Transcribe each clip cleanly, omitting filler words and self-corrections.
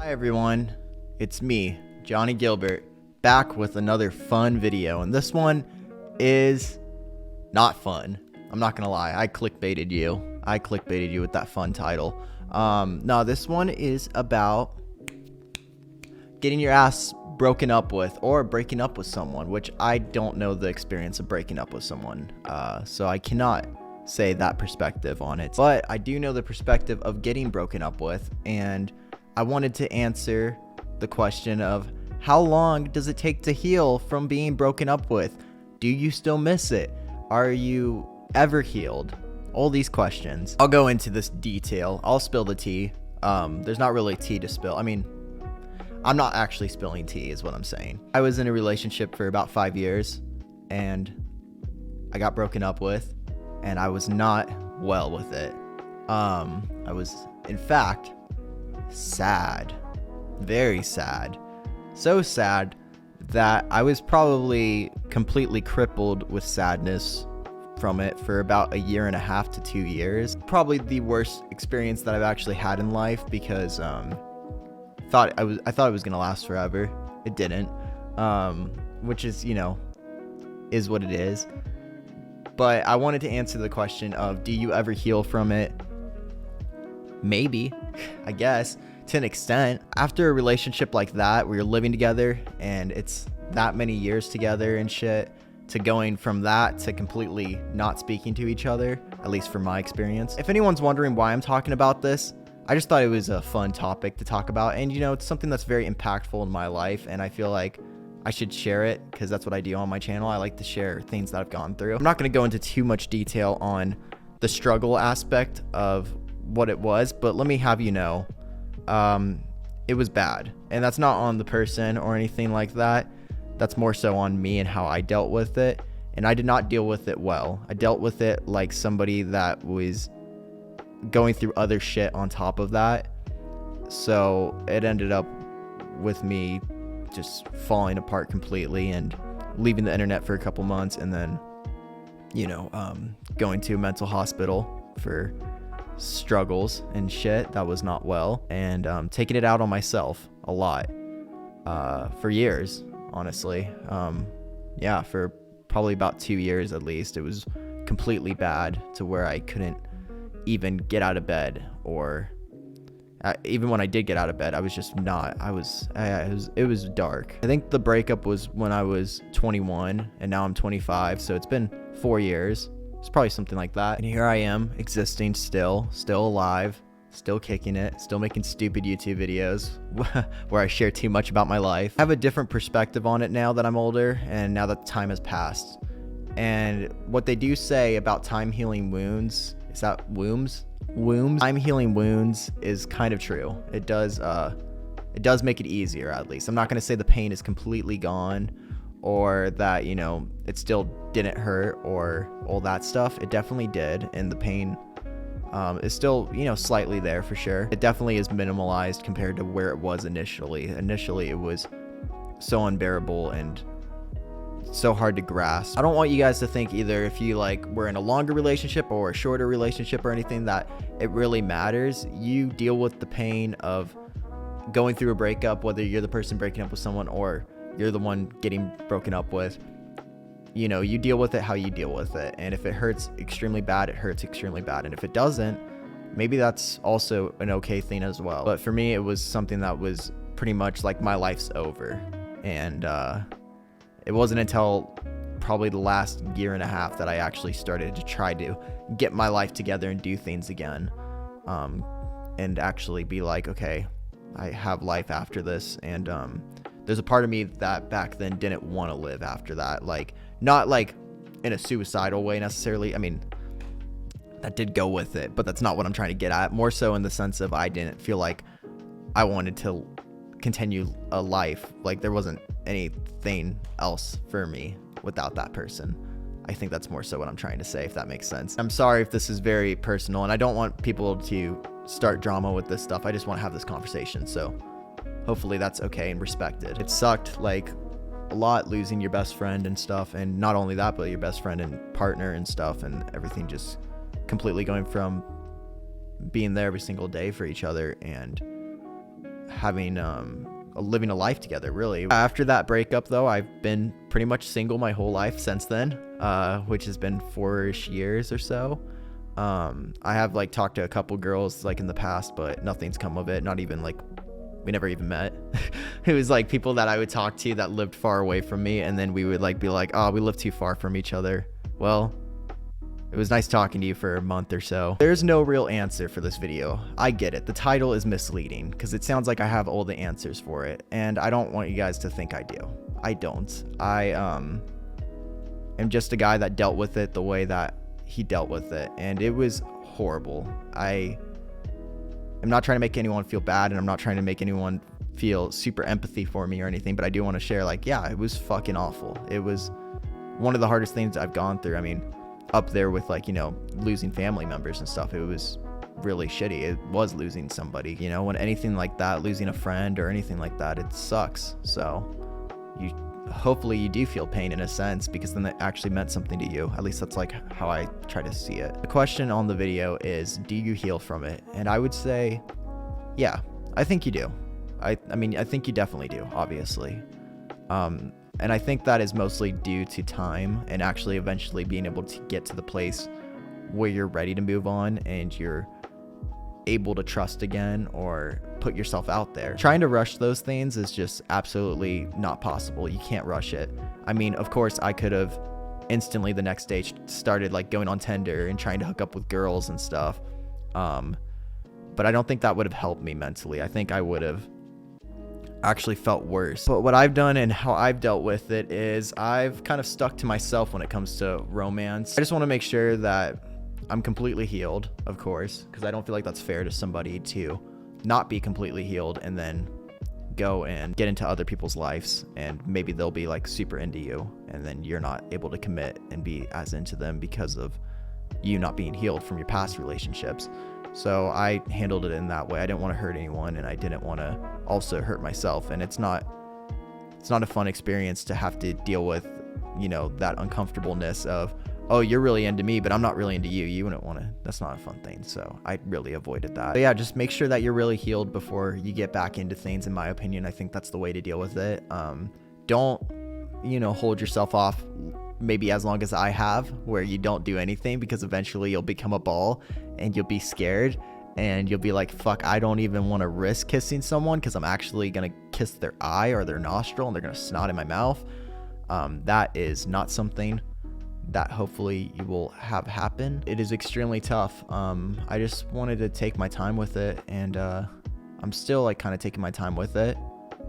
Hi everyone, it's me, Johnnie Guilbert, back with another fun video, and this one is not fun. I'm not gonna lie, I clickbaited you with that fun title. No, this one is about getting your ass broken up with or breaking up with someone, which I don't know the experience of breaking up with someone, so I cannot say that perspective on it, but I do know the perspective of getting broken up with, and I wanted to answer the question of how long does it take to heal from being broken up with? Do you still miss it? Are you ever healed? All these questions. I'll go into this detail. I'll spill the tea. There's not really tea to spill. I mean, I'm not actually spilling tea is what I'm saying. I was in a relationship for about 5 years and I got broken up with and I was not well with it. I was, in fact, sad, very sad, so sad that I was probably completely crippled with sadness from it for about 1.5 to 2 years. Probably the worst experience that I've actually had in life because I thought it was gonna last forever. It didn't, which is, you know, is what it is. But I wanted to answer the question of, do you ever heal from it? Maybe, I guess, to an extent. After a relationship like that, where you're living together and it's that many years together and shit, to going from that to completely not speaking to each other, at least from my experience. If anyone's wondering why I'm talking about this, I just thought it was a fun topic to talk about. And, you know, it's something that's very impactful in my life, and I feel like I should share it because that's what I do on my channel. I like to share things that I've gone through. I'm not going to go into too much detail on the struggle aspect of what it was, but let me have you know, it was bad, and that's not on the person or anything like that. That's more so on me and how I dealt with it, and I did not deal with it well. I dealt with it like somebody that was going through other shit on top of that, so it ended up with me just falling apart completely and leaving the internet for a couple months, and then, you know, going to a mental hospital for struggles and shit that was not well, and taking it out on myself a lot for years, honestly. Yeah, for probably about 2 years at least. It was completely bad to where I couldn't even get out of bed, or even when I did get out of bed, I was just not. It was dark. I think the breakup was when I was 21 and now I'm 25, so it's been 4 years. It's probably something like that. And here I am, existing still alive, still kicking it, still making stupid YouTube videos where I share too much about my life. I have a different perspective on it now that I'm older and now that time has passed. And what they do say about time healing wounds, is that wombs? Wombs? Time healing wounds is kind of true. It does make it easier, at least. I'm not going to say the pain is completely gone, or that, you know, it still didn't hurt or all that stuff. It definitely did, and the pain is still, you know, slightly there for sure. It definitely is minimalized compared to where it was initially. Initially, it was so unbearable and so hard to grasp. I don't want you guys to think either if you like were in a longer relationship or a shorter relationship or anything that it really matters. You deal with the pain of going through a breakup, whether you're the person breaking up with someone or you're the one getting broken up with. You know, you deal with it how you deal with it, and if it hurts extremely bad, it hurts extremely bad, and if it doesn't, maybe that's also an okay thing as well. But for me, it was something that was pretty much like my life's over, and it wasn't until probably the last 1.5 years that I actually started to try to get my life together and do things again, and actually be like, okay, I have life after this. And there's a part of me that back then didn't want to live after that, like not like in a suicidal way necessarily. I mean, that did go with it, but that's not what I'm trying to get at. More so in the sense of I didn't feel like I wanted to continue a life. Like there wasn't anything else for me without that person. I think that's more so what I'm trying to say, if that makes sense. I'm sorry if this is very personal, and I don't want people to start drama with this stuff. I just want to have this conversation, so hopefully that's okay and respected. It sucked like a lot, losing your best friend and stuff, and not only that, but your best friend and partner and stuff, and everything just completely going from being there every single day for each other and having living a life together, really. After that breakup, though, I've been pretty much single my whole life since then, which has been 4-ish years or so. I have like talked to a couple girls like in the past, but nothing's come of it. Not even like, we never even met. It was like people that I would talk to that lived far away from me, and then we would like be like, oh, we live too far from each other. Well, it was nice talking to you for a month or so. There's no real answer for this video. I get it. The title is misleading because it sounds like I have all the answers for it, and I don't want you guys to think I do. I don't. I am just a guy that dealt with it the way that he dealt with it, and it was horrible. I'm not trying to make anyone feel bad, and I'm not trying to make anyone feel super empathy for me or anything, but I do want to share, like, yeah, it was fucking awful. It was one of the hardest things I've gone through. I mean, up there with like, you know, losing family members and stuff. It was really shitty. It was losing somebody, you know, when anything like that, losing a friend or anything like that, it sucks. So hopefully you do feel pain in a sense, because then it actually meant something to you. At least that's like how I try to see it. The question on the video is, do you heal from it? And I would say, yeah, I think you do. I mean, I think you definitely do, obviously. And I think that is mostly due to time and actually eventually being able to get to the place where you're ready to move on and you're able to trust again or put yourself out there. Trying to rush those things is just absolutely not possible. You can't rush it. I mean, of course, I could have instantly the next day started like going on Tinder and trying to hook up with girls and stuff. But I don't think that would have helped me mentally. I think I would have actually felt worse. But what I've done and how I've dealt with it is I've kind of stuck to myself when it comes to romance. I just want to make sure that I'm completely healed, of course, because I don't feel like that's fair to somebody to not be completely healed and then go and get into other people's lives, and maybe they'll be like super into you and then you're not able to commit and be as into them because of you not being healed from your past relationships. So I handled it in that way. I didn't want to hurt anyone, and I didn't want to also hurt myself. And it's not a fun experience to have to deal with, you know, that uncomfortableness of, oh, you're really into me, but I'm not really into you. You wouldn't want to. That's not a fun thing. So I really avoided that. But yeah, just make sure that you're really healed before you get back into things. In my opinion, I think that's the way to deal with it. Don't, you know, hold yourself off maybe as long as I have, where you don't do anything, because eventually you'll become a ball and you'll be scared and you'll be like, fuck, I don't even want to risk kissing someone because I'm actually going to kiss their eye or their nostril and they're going to snot in my mouth. That is not something that hopefully you will have happen. It is extremely tough. I just wanted to take my time with it, and I'm still like kind of taking my time with it.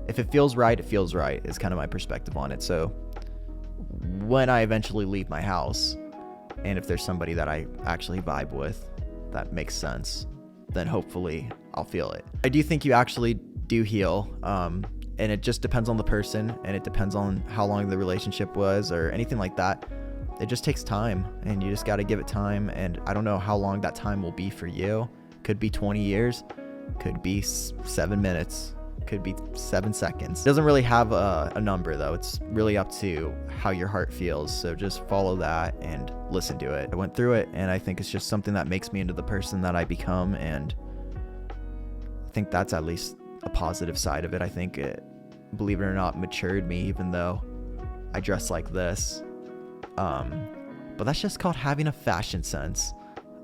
If it feels right, it feels right is kind of my perspective on it. So when I eventually leave my house, and if there's somebody that I actually vibe with that makes sense, then hopefully I'll feel it. I do think you actually do heal, and it just depends on the person, and it depends on how long the relationship was or anything like that. It just takes time, and you just got to give it time. And I don't know how long that time will be for you. Could be 20 years, could be 7 minutes, could be 7 seconds. It doesn't really have a number though. It's really up to how your heart feels. So just follow that and listen to it. I went through it, and I think it's just something that makes me into the person that I become. And I think that's at least a positive side of it. I think it, believe it or not, matured me, even though I dress like this. But that's just called having a fashion sense.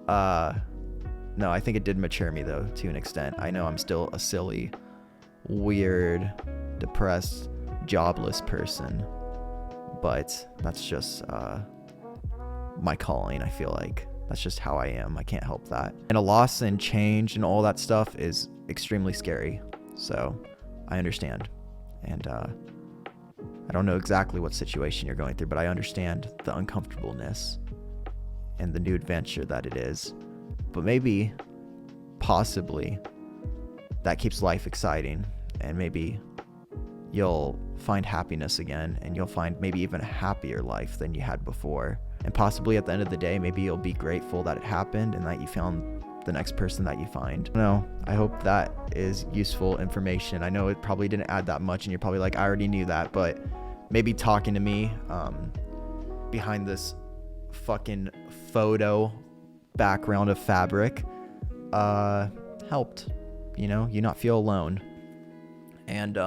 No, I think it did mature me though, to an extent. I know I'm still a silly, weird, depressed, jobless person, but that's just my calling. I feel like that's just how I am. I can't help that. And a loss and change and all that stuff is extremely scary. So I understand. And I don't know exactly what situation you're going through, but I understand the uncomfortableness and the new adventure that it is. But maybe, possibly, that keeps life exciting, and maybe you'll find happiness again, and you'll find maybe even a happier life than you had before. And possibly at the end of the day, maybe you'll be grateful that it happened and that you found the next person that you find. No, I hope that is useful information. I know it probably didn't add that much, and you're probably like, I already knew that, but maybe talking to me behind this fucking photo background of fabric helped, you know, you not feel alone. And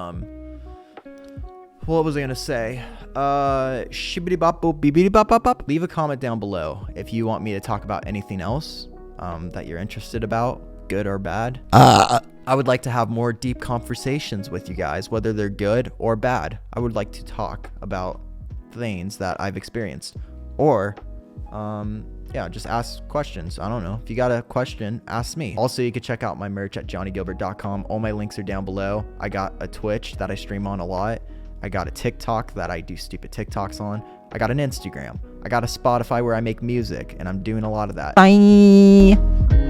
what was I gonna say? Shibbity bop boop beepity bop bop bop. Leave a comment down below if you want me to talk about anything else that you're interested about, good or bad. I would like to have more deep conversations with you guys, whether they're good or bad. I would like to talk about things that I've experienced, or yeah, just ask questions. I don't know. If you got a question, ask me. Also, you can check out my merch at johnnyguilbert.com. All my links are down below. I got a Twitch that I stream on a lot. I got a TikTok that I do stupid TikToks on. I got an Instagram. I got a Spotify where I make music, and I'm doing a lot of that. Bye.